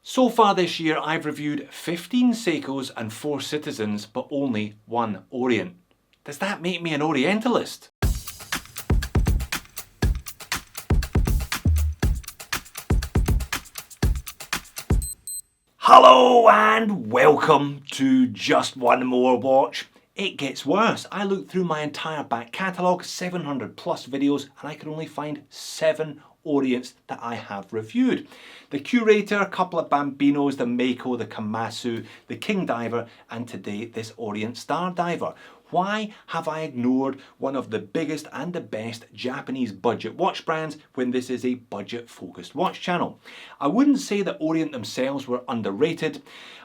So far this year I've reviewed 15 Seikos and 4 Citizens, but only 1 Orient. Does that make me an Orientalist? Hello and welcome to Just One More Watch. It gets worse. I looked through my entire back catalogue, 700 plus videos, and I could only find 7 Orients that I have reviewed. The Curator, a couple of Bambinos, the Mako, the Komatsu, the King Diver, and today this Orient Star Diver. Why have I ignored one of the biggest and the best Japanese budget watch brands when this is a budget focused watch channel? I wouldn't say that Orient themselves were underrated.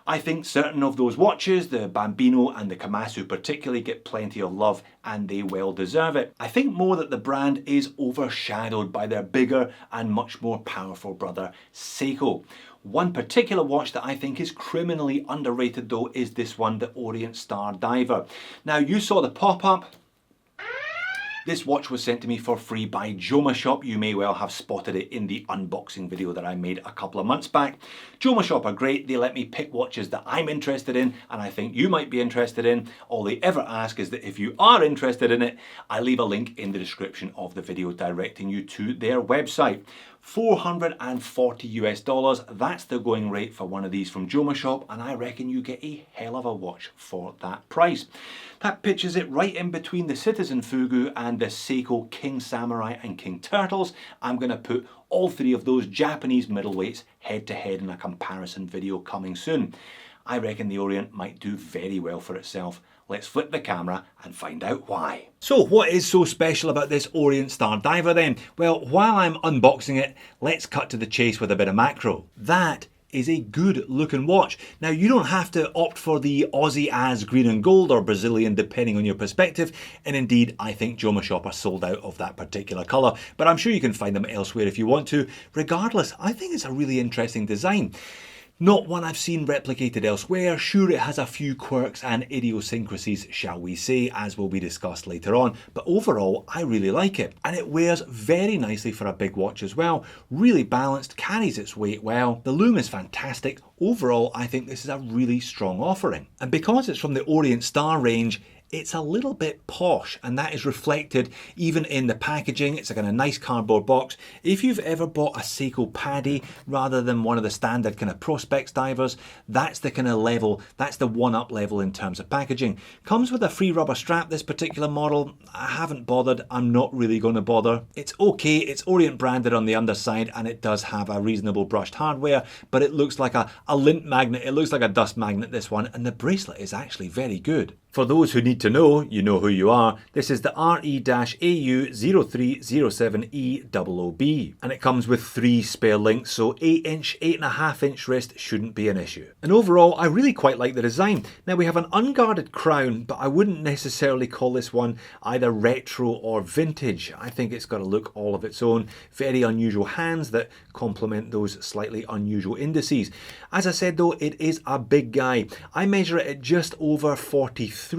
I think certain of those watches, the Bambino and the Komatsu particularly, get plenty of love and they well deserve it. I think more that the brand is overshadowed by their bigger and much more powerful brother Seiko. One particular watch that I think is criminally underrated though is this one, the Orient Star Diver. Now you saw the pop-up. This watch was sent to me for free by JOMASHOP. You may well have spotted it in the unboxing video that I made a couple of months back. JOMASHOP are great. They let me pick watches that I'm interested in and I think you might be interested in. All they ever ask is that if you are interested in it, I leave a link in the description of the video directing you to their website. $440 US, that's the going rate for one of these from JOMASHOP, and I reckon you get a hell of a watch for that price. That pitches it right in between the Citizen Fugu and the Seiko King Samurai and King Turtles. I'm going to put all 3 of those Japanese middleweights head to head in a comparison video coming soon. I reckon the Orient might do very well for itself. Let's flip the camera and find out why. So what is so special about this Orient Star Diver then? Well, while I'm unboxing it, let's cut to the chase with a bit of macro. That is a good looking watch. Now you don't have to opt for the Aussie as green and gold or Brazilian depending on your perspective, and indeed I think JOMASHOP are sold out of that particular colour, but I'm sure you can find them elsewhere if you want to. Regardless, I think it's a really interesting design. Not one I've seen replicated elsewhere. Sure, it has a few quirks and idiosyncrasies, shall we say, as will be discussed later on, but overall I really like it. And it wears very nicely for a big watch as well. Really balanced, carries its weight well. The Lume is fantastic. Overall, I think this is a really strong offering. And because it's from the Orient Star range, it's a little bit posh, and that is reflected even in the packaging. It's like in a nice cardboard box. If you've ever bought a Seiko Paddy rather than one of the standard kind of Prospex divers, that's the kind of level, that's the one-up level in terms of packaging. Comes with a free rubber strap, this particular model. I haven't bothered, I'm not really going to bother. It's okay, it's Orient branded on the underside, and it does have a reasonable brushed hardware, but it looks like a lint magnet, it looks like a dust magnet, this one, and the bracelet is actually very good. For those who need to know, you know who you are. This is the RE-AU0307EOOB, and it comes with 3 spare links, so 8-inch, 8.5-inch wrist shouldn't be an issue. And overall, I really quite like the design. Now we have an unguarded crown, but I wouldn't necessarily call this one either retro or vintage. I think it's got a look all of its own. Very unusual hands that complement those slightly unusual indices. As I said though, it is a big guy. I measure it at just over 43mm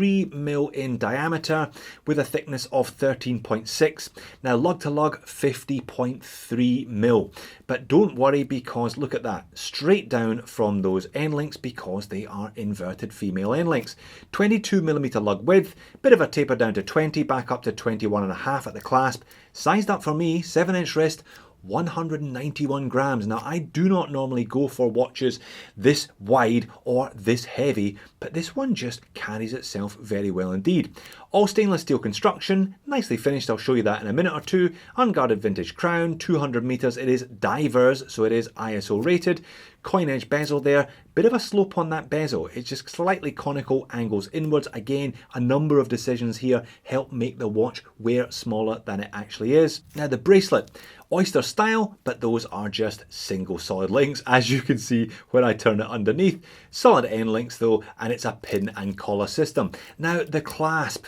in diameter with a thickness of 13.6. Now lug to lug 50.3mm. But don't worry, because look at that, straight down from those end links, because they are inverted female end links. 22mm lug width, bit of a taper down to 20, back up to 21.5 at the clasp. Sized up for me, 7-inch wrist, 191 grams. Now I do not normally go for watches this wide or this heavy, but this one just carries itself very well indeed. All stainless steel construction, nicely finished, I'll show you that in a minute or two. Unguarded vintage crown, 200 meters, it is divers, so it is ISO rated. Coin edge bezel there, bit of a slope on that bezel, it's just slightly conical, angles inwards. Again, a number of decisions here help make the watch wear smaller than it actually is. Now the bracelet, oyster style, but those are just single solid links, as you can see when I turn it underneath. Solid end links though, and it's a pin and collar system. Now the clasp,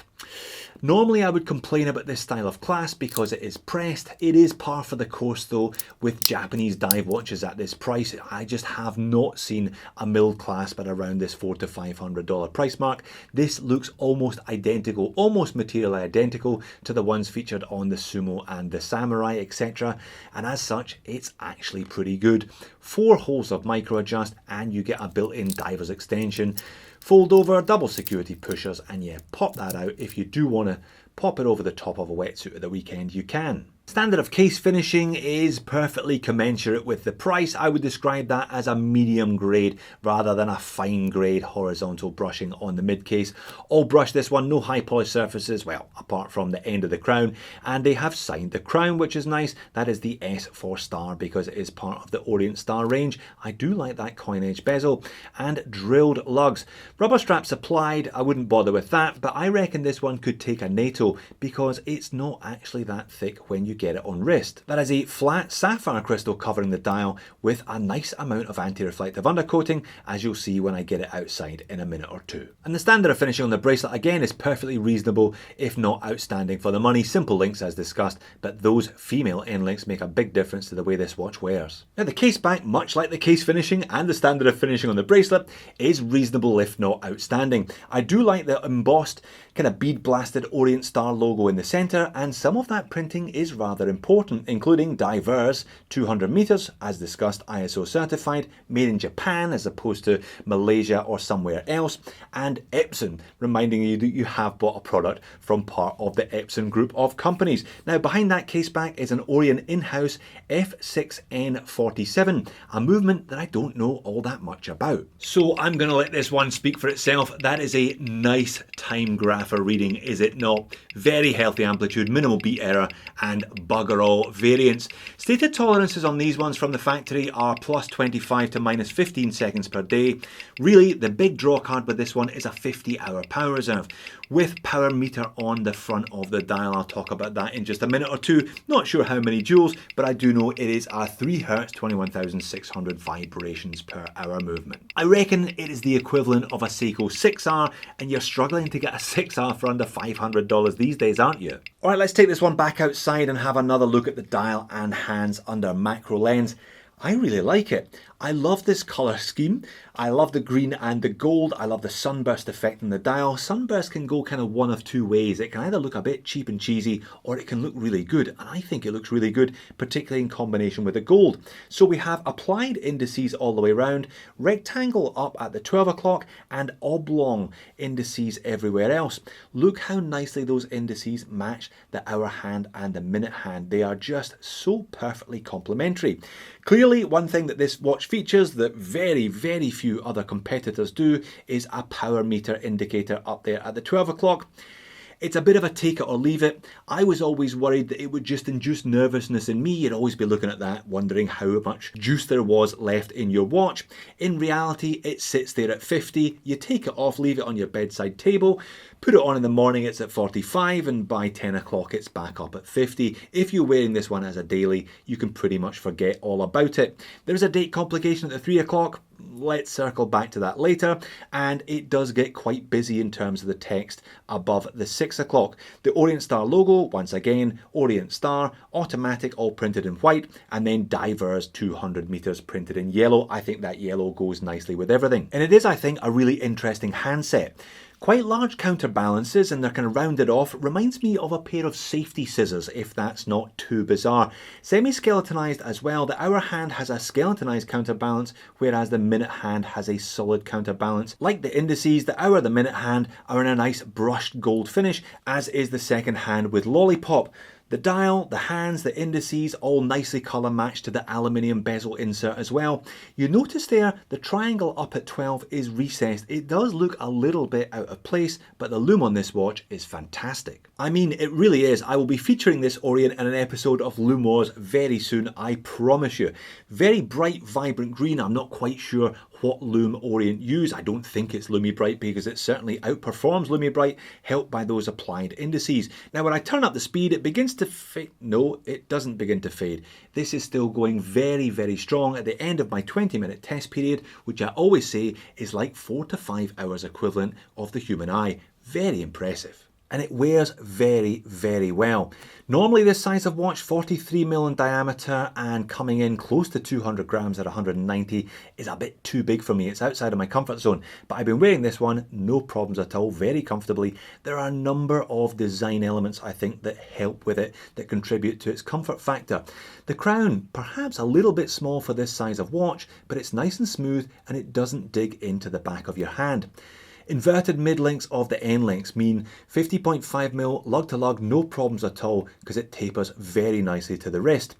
Normally I would complain about this style of clasp because it is pressed. It is par for the course though with Japanese dive watches at this price. I just have not seen a milled clasp at around this $400 to $500 price mark. This looks almost identical, almost materially identical to the ones featured on the Sumo and the Samurai, etc. And as such, it's actually pretty good. 4 holes of micro adjust and you get a built-in diver's extension. Fold over, double security pushers, and yeah, pop that out. If you do want to pop it over the top of a wetsuit at the weekend, you can. Standard of case finishing is perfectly commensurate with the price. I would describe that as a medium grade rather than a fine grade horizontal brushing on the mid case. All brushed this one, no high polish surfaces, well, apart from the end of the crown, and they have signed the crown, which is nice. That is the S for star because it is part of the Orient star range. I do like that coin edge bezel, and drilled lugs. Rubber straps applied, I wouldn't bother with that, but I reckon this one could take a NATO because it's not actually that thick when you get it on wrist. That is a flat sapphire crystal covering the dial with a nice amount of anti-reflective undercoating, as you'll see when I get it outside in a minute or two. And the standard of finishing on the bracelet again is perfectly reasonable, if not outstanding for the money. Simple links as discussed, but those female end links make a big difference to the way this watch wears. Now the case back, much like the case finishing and the standard of finishing on the bracelet, is reasonable if not outstanding. I do like the embossed kind of bead blasted Orient star logo in the center, and some of that printing is rather important, including diverse 200 meters, as discussed, ISO certified, made in Japan as opposed to Malaysia or somewhere else, and Epson, reminding you that you have bought a product from part of the Epson group of companies. Now behind that case back is an Orient in-house F6N47, a movement that I don't know all that much about. So I'm going to let this one speak for itself. That is a nice time graph reading, is it not? Very healthy amplitude, minimal beat error, and bugger all variance. Stated tolerances on these ones from the factory are plus 25 to minus 15 seconds per day. Really, the big draw card with this one is a 50-hour power reserve with power meter on the front of the dial. I'll talk about that in just a minute or two. Not sure how many joules, but I do know it is a 3 Hz 21,600 vibrations per hour movement. I reckon it is the equivalent of a Seiko 6R, and you're struggling to get a 6R for under $500 these days, aren't you? All right, let's take this one back outside and have another look at the dial and hands under macro lens. I really like it. I love this colour scheme. I love the green and the gold. I love the sunburst effect in the dial. Sunburst can go kind of one of two ways. It can either look a bit cheap and cheesy, or it can look really good. And I think it looks really good, particularly in combination with the gold. So we have applied indices all the way around, rectangle up at the 12 o'clock, and oblong indices everywhere else. Look how nicely those indices match the hour hand and the minute hand. They are just so perfectly complementary. Clearly, one thing that this watch features that very, very few other competitors do is a power meter indicator up there at the 12 o'clock. It's a bit of a take it or leave it. I was always worried that it would just induce nervousness in me. You'd always be looking at that, wondering how much juice there was left in your watch. In reality, it sits there at 50. You take it off, leave it on your bedside table, put it on in the morning, it's at 45, and by 10 o'clock, it's back up at 50. If you're wearing this one as a daily, you can pretty much forget all about it. There's a date complication at the 3 o'clock. Let's circle back to that later, and it does get quite busy in terms of the text above the 6 o'clock. The Orient Star logo, once again, Orient Star, automatic, all printed in white, and then Divers 200 meters printed in yellow. I think that yellow goes nicely with everything. And it is, I think, a really interesting handset. Quite large counterbalances, and they're kind of rounded off. Reminds me of a pair of safety scissors, if that's not too bizarre. Semi-skeletonized as well. The hour hand has a skeletonized counterbalance, whereas the minute hand has a solid counterbalance. Like the indices, the hour, the minute hand are in a nice brushed gold finish, as is the second hand with lollipop. The dial, the hands, the indices, all nicely colour matched to the aluminium bezel insert as well. You notice there, the triangle up at 12 is recessed. It does look a little bit out of place, but the lume on this watch is fantastic. I mean, it really is. I will be featuring this Orient in an episode of Lume Wars very soon, I promise you. Very bright, vibrant green. I'm not quite sure what Lume Orient use. I don't think it's Lume Bright because it certainly outperforms Lume Bright, helped by those applied indices. Now when I turn up the speed, it begins to fade. No, it doesn't begin to fade. This is still going very, very strong at the end of my 20-minute test period, which I always say is like 4 to 5 hours equivalent of the human eye. Very impressive. and it wears very, very well. Normally this size of watch, 43mm in diameter and coming in close to 200 grams at 190, is a bit too big for me. It's outside of my comfort zone, but I've been wearing this one, no problems at all, very comfortably. There are a number of design elements I think that help with it, that contribute to its comfort factor. The crown, perhaps a little bit small for this size of watch, but it's nice and smooth and it doesn't dig into the back of your hand. Inverted mid-links of the end links mean 50.5mm lug to lug, no problems at all, because it tapers very nicely to the wrist.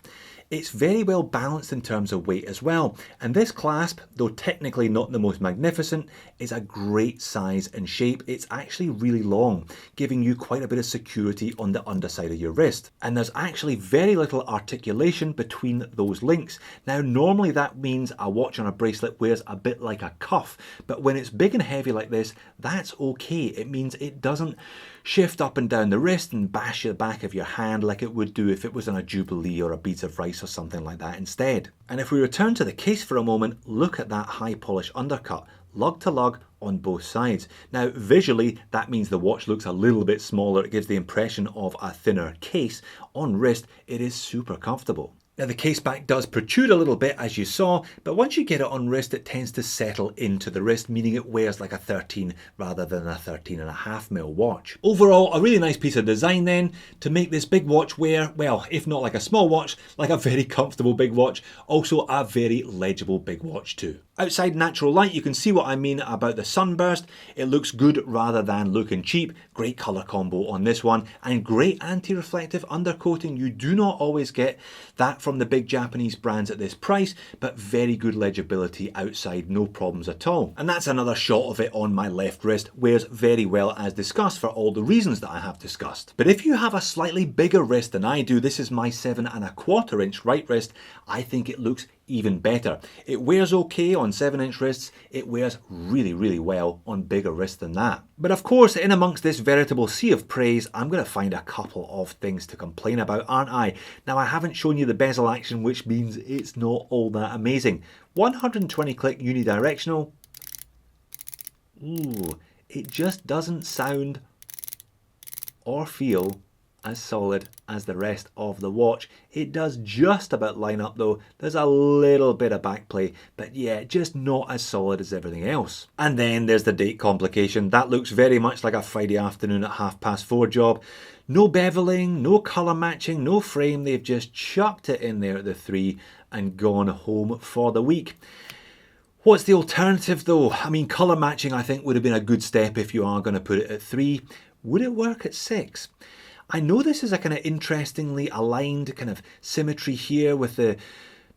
It's very well balanced in terms of weight as well, and this clasp, though technically not the most magnificent, is a great size and shape. It's actually really long, giving you quite a bit of security on the underside of your wrist. And there's actually very little articulation between those links. Now normally that means a watch on a bracelet wears a bit like a cuff, but when it's big and heavy like this, that's okay. It means it doesn't shift up and down the wrist and bash the back of your hand like it would do if it was on a Jubilee or a beads of rice or something like that instead. And if we return to the case for a moment, look at that high polish undercut, lug to lug on both sides. Now visually that means the watch looks a little bit smaller, it gives the impression of a thinner case. On wrist it is super comfortable. Now the case back does protrude a little bit as you saw, but once you get it on wrist it tends to settle into the wrist, meaning it wears like a 13 rather than a 13.5mm watch. Overall, a really nice piece of design then to make this big watch wear, well, if not like a small watch, like a very comfortable big watch, also a very legible big watch too. Outside natural light, you can see what I mean about the sunburst. It looks good rather than looking cheap. Great colour combo on this one and great anti-reflective undercoating. You do not always get that from the big Japanese brands at this price, but very good legibility outside, no problems at all. And that's another shot of it on my left wrist. Wears very well as discussed for all the reasons that I have discussed. But if you have a slightly bigger wrist than I do, this is my 7.25 inch right wrist, I think it looks even better. It wears okay on 7-inch wrists, it wears really, really well on bigger wrists than that. But of course, in amongst this veritable sea of praise, I'm going to find a couple of things to complain about, aren't I? Now, I haven't shown you the bezel action, which means it's not all that amazing. 120 click unidirectional. Ooh, it just doesn't sound or feel as solid as the rest of the watch. It does just about line up though. There's a little bit of backplay, but yeah, just not as solid as everything else. And then there's the date complication. That looks very much like a Friday afternoon at 4:30 job. No beveling, no colour matching, no frame. They've just chucked it in there at the 3 and gone home for the week. What's the alternative though? I mean, colour matching I think would have been a good step if you are going to put it at 3. Would it work at 6? I know this is a kind of interestingly aligned kind of symmetry here with the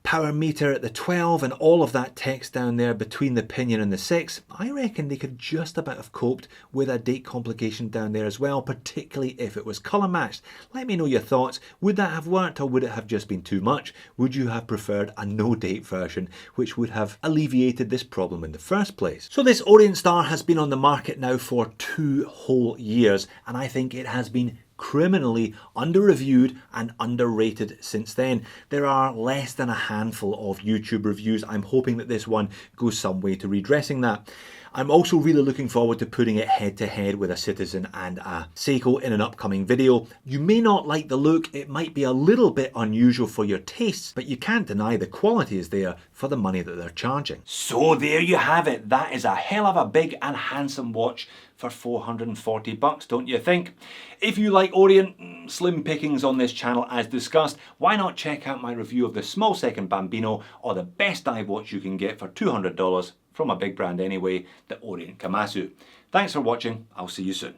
power meter at the 12 and all of that text down there between the pinion and the 6. I reckon they could just about have coped with a date complication down there as well, particularly if it was colour matched. Let me know your thoughts. Would that have worked or would it have just been too much? Would you have preferred a no date version which would have alleviated this problem in the first place? So this Orient Star has been on the market now for 2 whole years and I think it has been criminally under-reviewed and underrated since then. There are less than a handful of YouTube reviews. I'm hoping that this one goes some way to redressing that. I'm also really looking forward to putting it head to head with a Citizen and a Seiko in an upcoming video. You may not like the look, it might be a little bit unusual for your tastes, but you can't deny the quality is there for the money that they're charging. So there you have it. That is a hell of a big and handsome watch for 440 bucks, don't you think? If you like Orient, slim pickings on this channel as discussed, why not check out my review of the small second Bambino, or the best dive watch you can get for $200 from a big brand anyway, the Orient Komatsu. Thanks for watching, I'll see you soon.